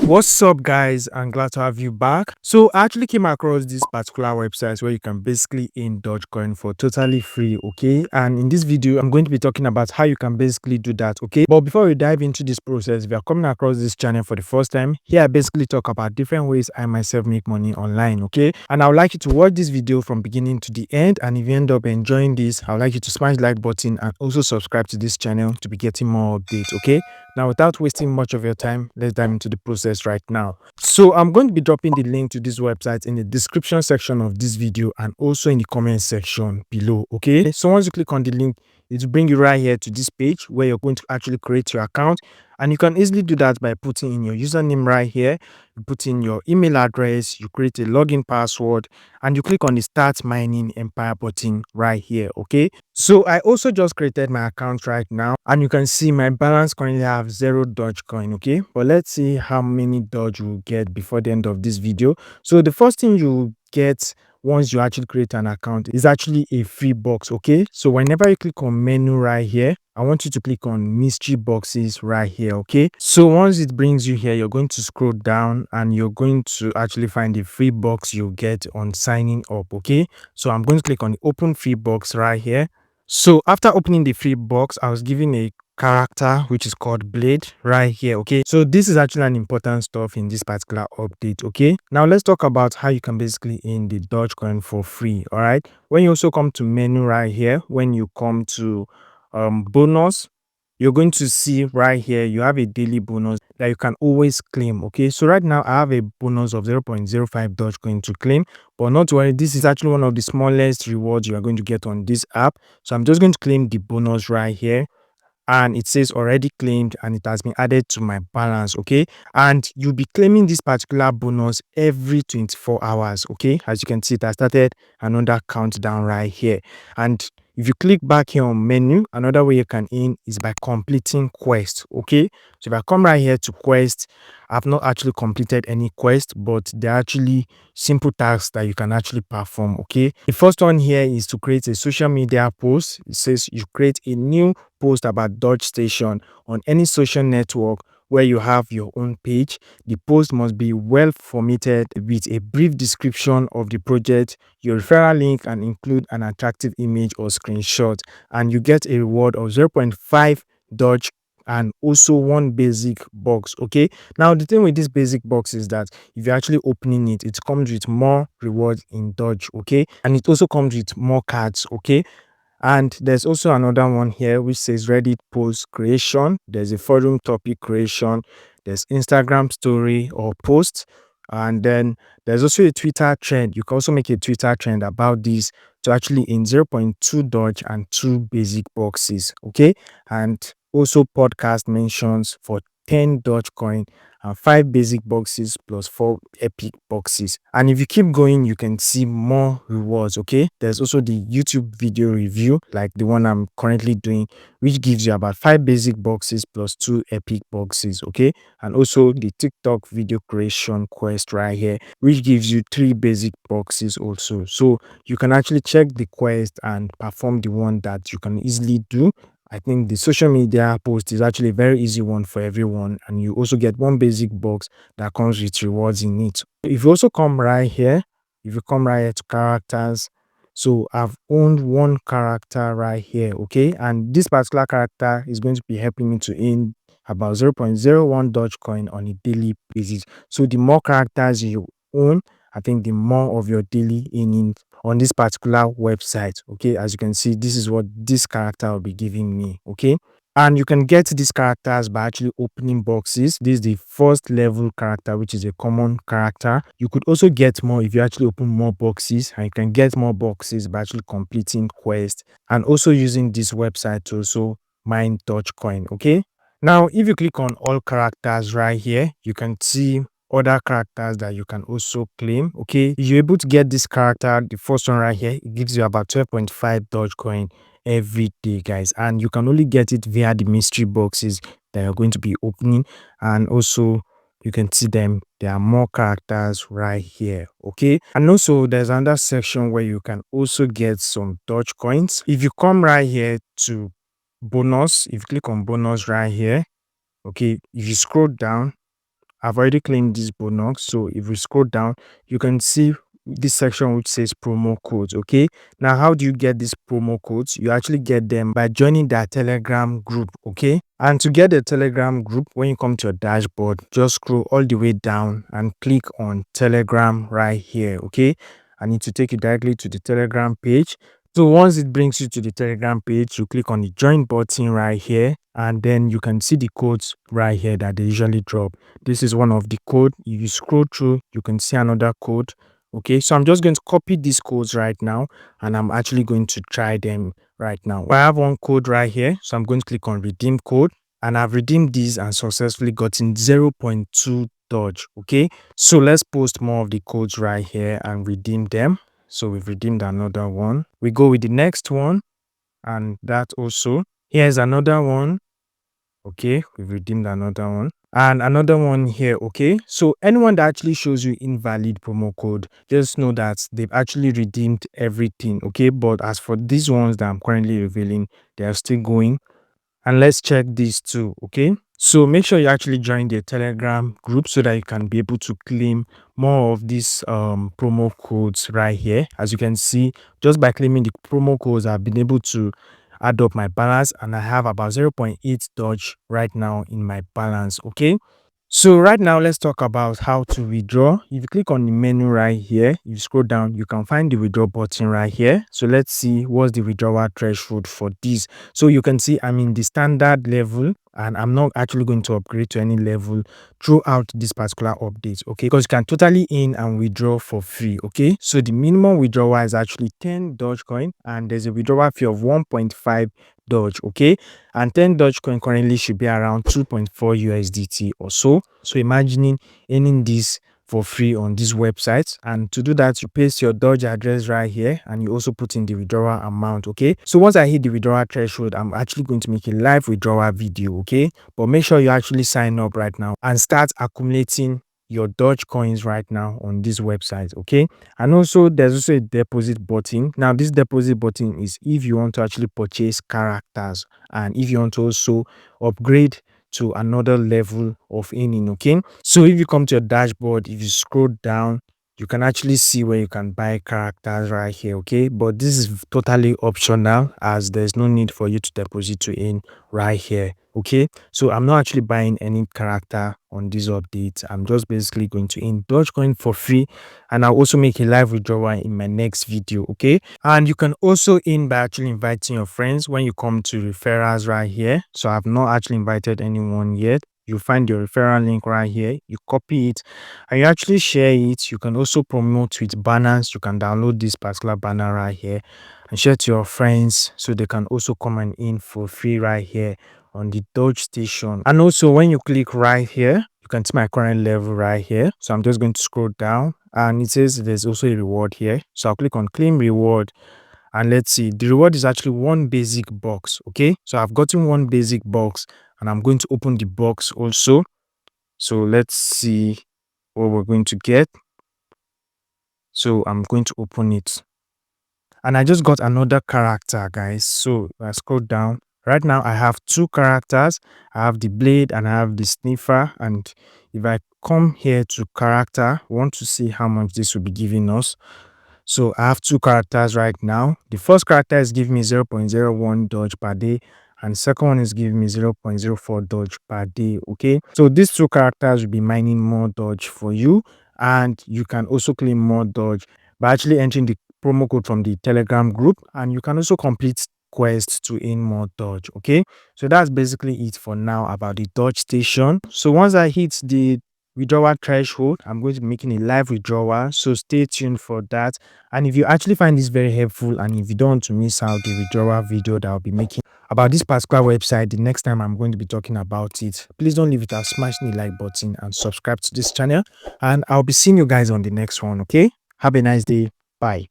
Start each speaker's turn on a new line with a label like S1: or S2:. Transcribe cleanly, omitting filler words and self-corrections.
S1: What's up, guys? I'm glad to have you back. So I actually came across this particular website where you can basically earn Dogecoin for totally free, okay? And in this video, I'm going to be talking about how you can basically do that, okay? But before we dive into this process, if you're coming across this channel for the first time, here I basically talk about different ways I myself make money online, okay? And I would like you to watch this video from beginning to the end. And if you end up enjoying this, I would like you to smash the like button and also subscribe to this channel to be getting more updates, okay? Now, without wasting much of your time, let's dive into the process right now. So I'm going to be dropping the link to this website in the description section of this video and also in the comment section below, okay? So once you click on the link, it will bring you right here to this page where you're going to actually create your account. And you can easily do that by putting in your username right here. You put in your email address, you create a login password, and you click on the Start Mining Empire button right here, okay? So I also just created my account right now, and you can see my balance currently have 0 Dogecoin, okay? But let's see how many Doge we'll get before the end of this video. So the first thing you get once you actually create an account is actually a free box, okay? So whenever you click on menu right here, I want you to click on mystery boxes right here, okay? So once it brings you here, you're going to scroll down and you're going to actually find the free box you get on signing up, okay? So I'm going to click on the open free box right here. So after opening the free box, I was given a character which is called Blade right here, okay? So this is actually an important stuff in this particular update, okay? Now let's talk about how you can basically earn the Dogecoin for free, all right? When you also come to menu right here, when you come to bonus, you're going to see right here you have a daily bonus that you can always claim, okay? So right now I have a bonus of 0.05 Dogecoin to claim, but not to worry, this is actually one of the smallest rewards you are going to get on this app. So I'm just going to claim the bonus right here, and it says already claimed and it has been added to my balance, okay? And you'll be claiming this particular bonus every 24 hours, okay? As you can see, it has started another countdown right here. And if you click back here on menu, another way you can earn is by completing quest, okay? So if I come right here to quest, I've not actually completed any quest, but they're actually simple tasks that you can actually perform, okay? The first one here is to create a social media post. It says you create a new post about dogestation on any social network where you have your own page. The post must be well formatted with a brief description of the project, your referral link, and include an attractive image or screenshot. And you get a reward of 0.5 Doge and also one basic box, okay? Now the thing with this basic box is that if you're actually opening it, it comes with more rewards in Doge, okay? And it also comes with more cards, okay? And there's also another one here which says Reddit post creation. There's a forum topic creation. There's Instagram story or post. And then there's also a Twitter trend. You can also make a Twitter trend about this to actually in 0.2 Doge and 2 basic boxes. Okay. And also podcast mentions for 10 Dogecoin and 5 basic boxes plus 4 epic boxes. And if you keep going, you can see more rewards, okay? There's also the YouTube video review, like the one I'm currently doing, which gives you about 5 basic boxes plus 2 epic boxes, okay? And also the TikTok video creation quest right here, which gives you 3 basic boxes also. So you can actually check the quest and perform the one that you can easily do. I think the social media post is actually a very easy one for everyone, and you also get one basic box that comes with rewards in it. If you also come right here, if you come right here to characters, so I've owned one character right here, okay? And this particular character is going to be helping me to earn about 0.01 Dogecoin on a daily basis. So the more characters you own, I think the more of your daily earnings on this particular website, okay? As you can see, this is what this character will be giving me, okay? And you can get these characters by actually opening boxes. This is the first level character, which is a common character. You could also get more if you actually open more boxes, and you can get more boxes by actually completing quests and also using this website to also mine Dogecoin, okay? Now, if you click on all characters right here, you can see other characters that you can also claim, okay? If you're able to get this character, the first one right here, it gives you about 12.5 Dogecoin every day, guys, and you can only get it via the mystery boxes that you're going to be opening. And also you can see them, there are more characters right here, okay? And also there's another section where you can also get some Doge coins. If you come right here to bonus, if you click on bonus right here, okay, if you scroll down I've already claimed this bonus. So if we scroll down, you can see this section which says promo codes. Okay, now how do you get these promo codes? You actually get them by joining their Telegram group. Okay, and to get the Telegram group, when you come to your dashboard, just scroll all the way down and click on Telegram right here. Okay, I need to take you directly to the Telegram page. So once it brings you to the Telegram page, you click on the join button right here, and then you can see the codes right here that they usually drop. This is one of the code. If you scroll through, you can see another code. Okay, so I'm just going to copy these codes right now, and I'm actually going to try them right now. I have one code right here, so I'm going to click on redeem code, and I've redeemed these and successfully gotten 0.2 Doge. Okay, so let's post more of the codes right here and redeem them. So we've redeemed another one. We go with the next one, and that also. Here's another one. Okay, we've redeemed another one and another one here. Okay, so anyone that actually shows you invalid promo code, just know that they've actually redeemed everything. Okay, but as for these ones that I'm currently revealing, they are still going. And let's check these two. Okay, so make sure you actually join the Telegram group so that you can be able to claim more of these promo codes right here. As you can see, just by claiming the promo codes, I've been able to add up my balance, and I have about 0.8 Doge right now in my balance. Okay, so right now let's talk about how to withdraw. If you click on the menu right here, you scroll down, you can find the withdraw button right here. So let's see what's the withdrawal threshold for this. So you can see I'm in the standard level, and I'm not actually going to upgrade to any level throughout this particular update. Okay, because you can totally in and withdraw for free. Okay, so the minimum withdrawal is actually 10 Dogecoin, and there's a withdrawal fee of 1.5 Doge. Okay, and 10 Dogecoin currently should be around 2.4 USDT or so. So imagining earning this for free on this website, and to do that, you paste your Doge address right here, and you also put in the withdrawal amount. Okay, so once I hit the withdrawal threshold, I'm actually going to make a live withdrawal video. Okay, but make sure you actually sign up right now and start accumulating your Doge coins right now on this website. Okay, and also there's also a deposit button. Now this deposit button is if you want to actually purchase characters, and if you want to also upgrade to another level of earning. Okay, so if you come to your dashboard, if you scroll down, you can actually see where you can buy characters right here. Okay, but this is totally optional, as there's no need for you to deposit to earn right here. Okay, so I'm not actually buying any character on this update. I'm just basically going to earn Dogecoin for free, and I'll also make a live withdrawal in my next video. Okay, and you can also earn by actually inviting your friends when you come to referrals right here. So I've not actually invited anyone yet. You find your referral link right here, you copy it, and you actually share it. You can also promote with banners. You can download this particular banner right here and share to your friends so they can also come and in for free right here on the dogestation. And also when you click right here, you can see my current level right here. So I'm just going to scroll down, and it says there's also a reward here. So I'll click on claim reward, and let's see, the reward is actually one basic box. Okay, so I've gotten one basic box, and I'm going to open the box also. So let's see what we're going to get. So I'm going to open it, and I just got another character, guys. So I scroll down. Right now I have two characters. I have the blade and I have the sniffer. And if I come here to character, I want to see how much this will be giving us. So I have two characters right now. The first character is giving me 0.01 Doge per day, and the second one is giving me 0.04 Doge per day. Okay, so these two characters will be mining more Doge for you, and you can also claim more Doge by actually entering the promo code from the Telegram group, and you can also complete quests to earn more Doge. Okay, so that's basically it for now about the Doge station. So once I hit the withdrawal threshold, I'm going to be making a live withdrawal, so stay tuned for that. And if you actually find this very helpful, and if you don't want to miss out the withdrawal video that I'll be making about this particular website the next time I'm going to be talking about it, please don't leave without smashing the like button and subscribe to this channel, and I'll be seeing you guys on the next one. Okay, have a nice day. Bye.